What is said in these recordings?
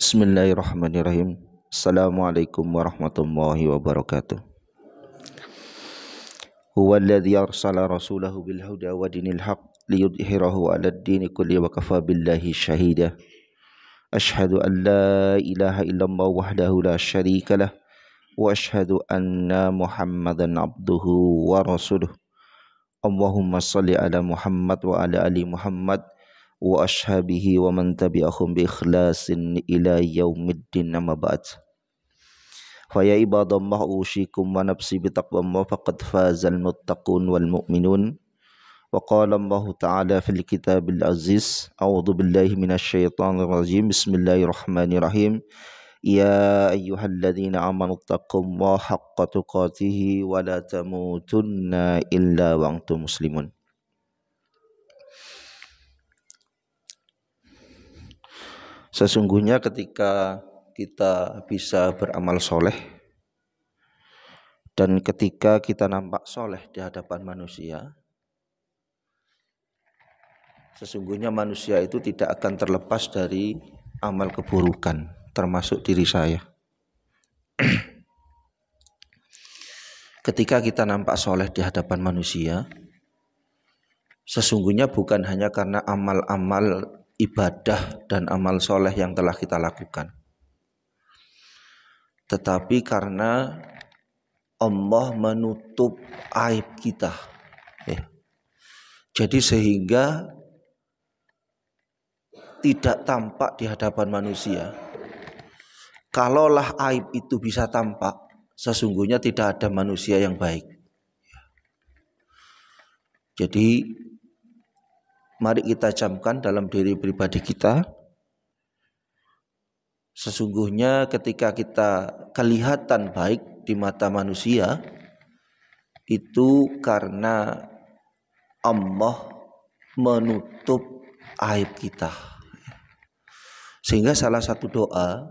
Bismillahirrahmanirrahim. Assalamualaikum warahmatullahi wabarakatuh. Huwallazi arsala rasulahu bil huda wa dinil haqq liyudhhirahu 'alad dini kulli wa kafa billahi shahida. Asyhadu an la ilaha illallah wahdahu la syarika lah wa asyhadu anna Muhammadan abduhu wa rasuluh. Allahumma shalli ala Muhammad wa ala ali Muhammad wa ashabihi wa man tabi'ahum bi ikhlasin ila yaumiddin, amma ba'd. Fa ya ibadallah usyikum wa nafsi bi taqwallah faqad fazal muttaqun wal mu'minun. Wa qala Allah ta'ala fil kitabil aziz, a'udzu billahi minasy syaithanir rajim, bismillahirrahmanirrahim. Ya ayyuhalladzina amanu taqullaha haqqa tuqatih wa la tamutunna illa wa antum muslimun. Sesungguhnya ketika kita bisa beramal soleh dan ketika kita nampak soleh di hadapan manusia, sesungguhnya manusia itu tidak akan terlepas dari amal keburukan, termasuk diri saya. Ketika kita nampak soleh di hadapan manusia, sesungguhnya bukan hanya karena amal-amal ibadah dan amal soleh yang telah kita lakukan, tetapi karena Allah menutup aib kita, Jadi sehingga tidak tampak di hadapan manusia. Kalaulah aib itu bisa tampak, sesungguhnya tidak ada manusia yang baik. Jadi mari kita camkan dalam diri pribadi kita, sesungguhnya ketika kita kelihatan baik di mata manusia, itu karena Allah menutup aib kita. Sehingga salah satu doa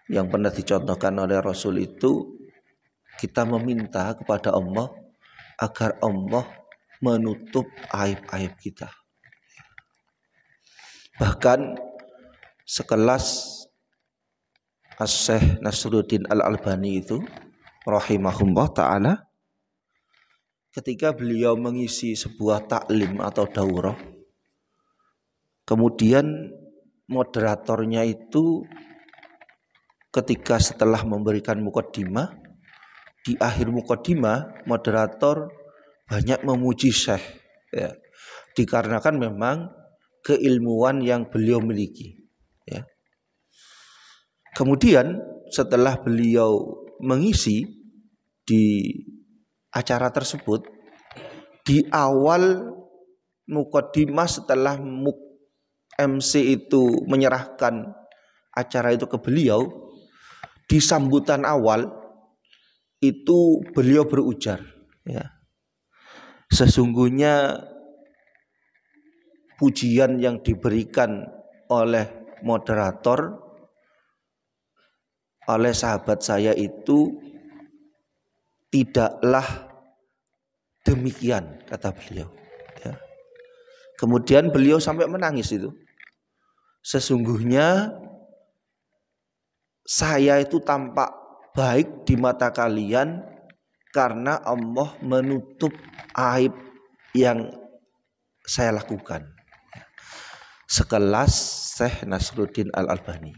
yang pernah dicontohkan oleh Rasul itu, kita meminta kepada Allah agar Allah menutup aib-aib kita. Bahkan sekelas Asy-Syaikh Nasruddin Al-Albani itu rahimahullah ta'ala, ketika beliau mengisi sebuah taklim atau daurah, kemudian moderatornya itu ketika setelah memberikan muqaddimah, di akhir muqaddimah moderator banyak memuji Syekh, dikarenakan memang keilmuan yang beliau miliki. Kemudian setelah beliau mengisi di acara tersebut, di awal muqaddimah setelah MC itu menyerahkan acara itu ke beliau, di sambutan awal itu beliau berujar, sesungguhnya pujian yang diberikan oleh moderator, oleh sahabat saya itu tidaklah demikian, kata beliau. Kemudian beliau sampai menangis itu. Sesungguhnya saya itu tampak baik di mata kalian karena Allah menutup aib yang saya lakukan. Sekelas Syekh Nasruddin Al-Albani.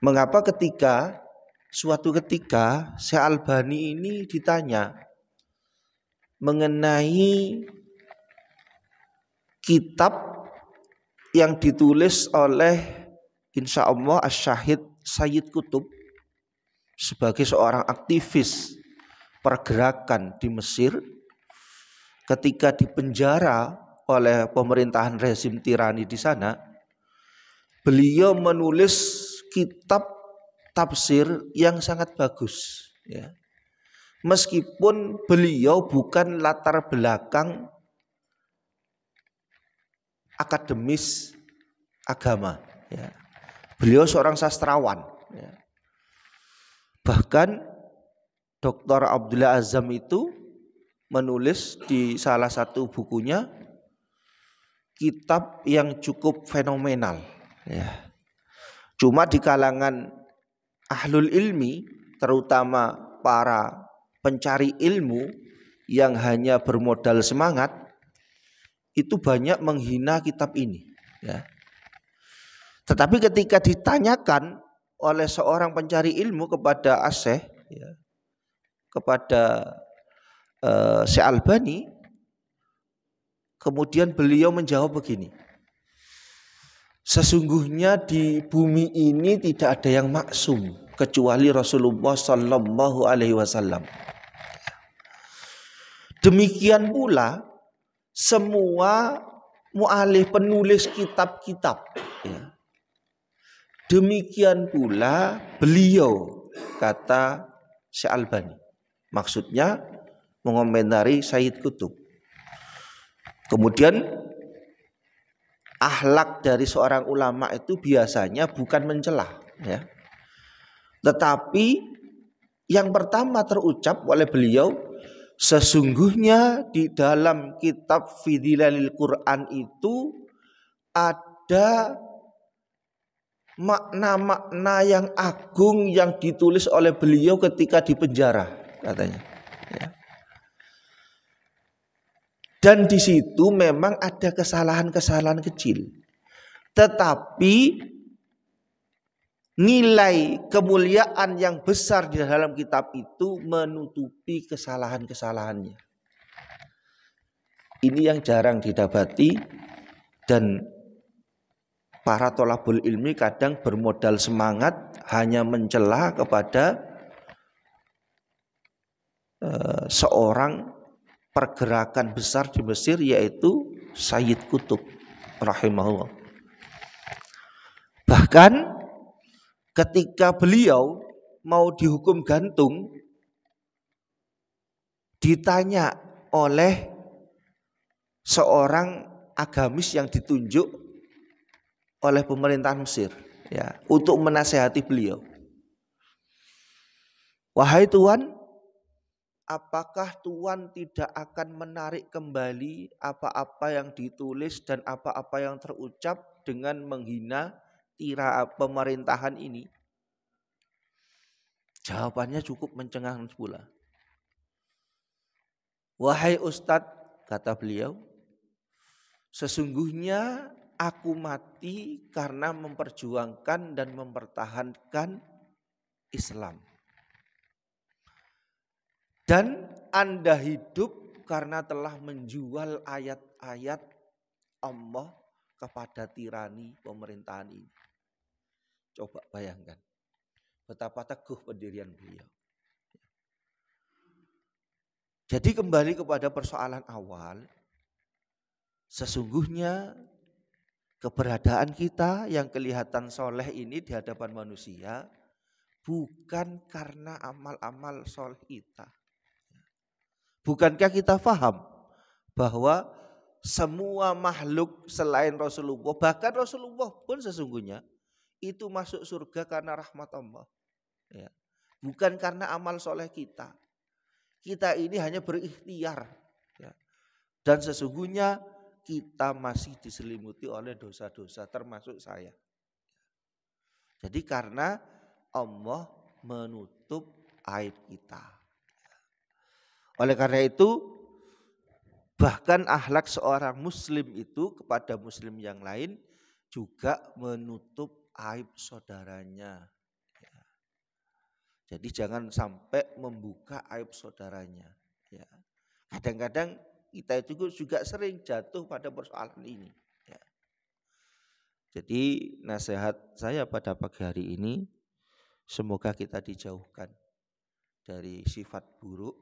Mengapa suatu ketika Syekh Albani ini ditanya mengenai kitab yang ditulis oleh insya Allah Asy-Syahid Sayyid Qutb sebagai seorang aktivis pergerakan di Mesir ketika dipenjara oleh pemerintahan rezim tirani di sana. Beliau menulis kitab tafsir yang sangat bagus, meskipun beliau bukan latar belakang akademis agama, beliau seorang sastrawan. Bahkan Dr. Abdullah Azzam itu menulis di salah satu bukunya kitab yang cukup fenomenal, Cuma di kalangan ahlul ilmi, terutama para pencari ilmu yang hanya bermodal semangat, itu banyak menghina kitab ini, ya. Tetapi ketika ditanyakan oleh seorang pencari ilmu kepada Asyikh, ya, kepada Syekh Albani, kemudian beliau menjawab begini, sesungguhnya di bumi ini tidak ada yang maksum kecuali Rasulullah Sallallahu Alaihi Wasallam. Demikian pula semua mu'alif, penulis kitab-kitab, ya. Demikian pula beliau, kata Syekh Albani. Maksudnya mengomentari Sayyid Qutb. Kemudian akhlak dari seorang ulama itu biasanya bukan mencela, ya. Tetapi yang pertama terucap oleh beliau, sesungguhnya di dalam kitab Fidhilalil Quran itu ada makna-makna yang agung yang ditulis oleh beliau ketika di penjara, katanya, ya. Dan di situ memang ada kesalahan-kesalahan kecil, tetapi nilai kemuliaan yang besar di dalam kitab itu menutupi kesalahan-kesalahannya. Ini yang jarang didapati, dan para tholabul ilmi kadang bermodal semangat hanya mencela kepada seorang pergerakan besar di Mesir, yaitu Sayyid Qutb rahimahullah. Bahkan ketika beliau mau dihukum gantung, ditanya oleh seorang agamis yang ditunjuk oleh pemerintahan Mesir, ya, untuk menasehati beliau. Wahai Tuan, apakah Tuan tidak akan menarik kembali apa-apa yang ditulis dan apa-apa yang terucap dengan menghina tira pemerintahan ini? Jawabannya cukup mencengangkan pula. Wahai Ustadz, kata beliau, sesungguhnya aku mati karena memperjuangkan dan mempertahankan Islam. Dan Anda hidup karena telah menjual ayat-ayat Allah kepada tirani pemerintahan ini. Coba bayangkan betapa teguh pendirian beliau. Jadi kembali kepada persoalan awal, sesungguhnya keberadaan kita yang kelihatan soleh ini di hadapan manusia bukan karena amal-amal soleh kita. Bukankah kita paham bahwa semua makhluk selain Rasulullah, bahkan Rasulullah pun sesungguhnya itu masuk surga karena rahmat Allah, ya. Bukan karena amal soleh kita. Kita ini hanya berikhtiar, ya. Dan sesungguhnya kita masih diselimuti oleh dosa-dosa, termasuk saya. Jadi karena Allah menutup aib kita. Oleh karena itu, bahkan akhlak seorang muslim itu kepada muslim yang lain juga menutup aib saudaranya. Jadi jangan sampai membuka aib saudaranya, ya. Kadang-kadang kita itu juga sering jatuh pada persoalan ini, ya. Jadi nasihat saya pada pagi hari ini, semoga kita dijauhkan dari sifat buruk,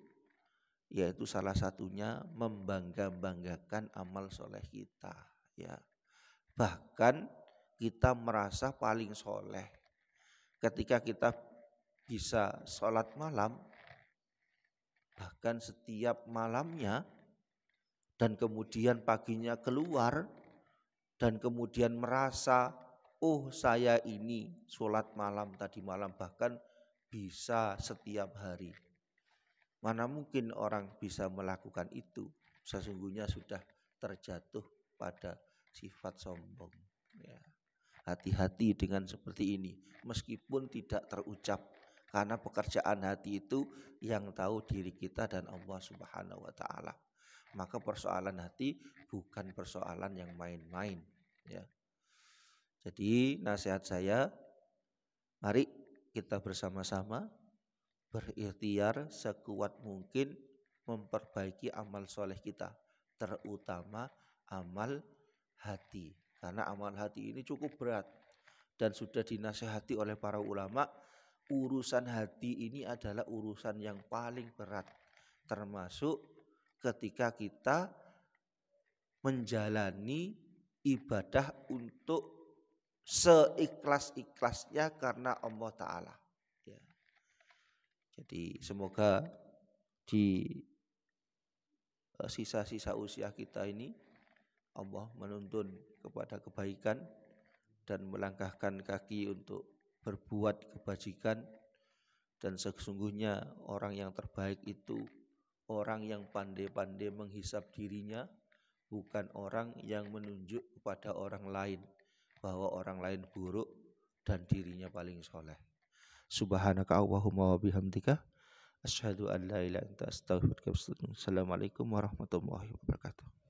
yaitu salah satunya membangga-banggakan amal soleh kita, ya. Bahkan kita merasa paling soleh ketika kita bisa sholat malam, bahkan setiap malamnya, dan kemudian paginya keluar, dan kemudian merasa, oh saya ini sholat malam tadi malam, bahkan bisa setiap hari. Mana mungkin orang bisa melakukan itu? Sesungguhnya sudah terjatuh pada sifat sombong, ya. Hati-hati dengan seperti ini, meskipun tidak terucap, karena pekerjaan hati itu yang tahu diri kita dan Allah Subhanahu wa taala. Maka persoalan hati bukan persoalan yang main-main, ya. Jadi nasihat saya, mari kita bersama-sama berikhtiar sekuat mungkin memperbaiki amal soleh kita, terutama amal hati. Karena amal hati ini cukup berat dan sudah dinasihati oleh para ulama, urusan hati ini adalah urusan yang paling berat, termasuk ketika kita menjalani ibadah untuk seikhlas-ikhlasnya karena Allah Ta'ala, ya. Jadi semoga di sisa-sisa usia kita ini Allah menuntun kepada kebaikan dan melangkahkan kaki untuk berbuat kebajikan. Dan sesungguhnya orang yang terbaik itu orang yang pandai-pandai menghisap dirinya, bukan orang yang menunjuk kepada orang lain bahwa orang lain buruk dan dirinya paling soleh. Subhanaka Allahumma wa bihamdika asyhadu an la ilaha illa anta astaghfiruka wa atubu ilaik. Assalamualaikum warahmatullahi wabarakatuh.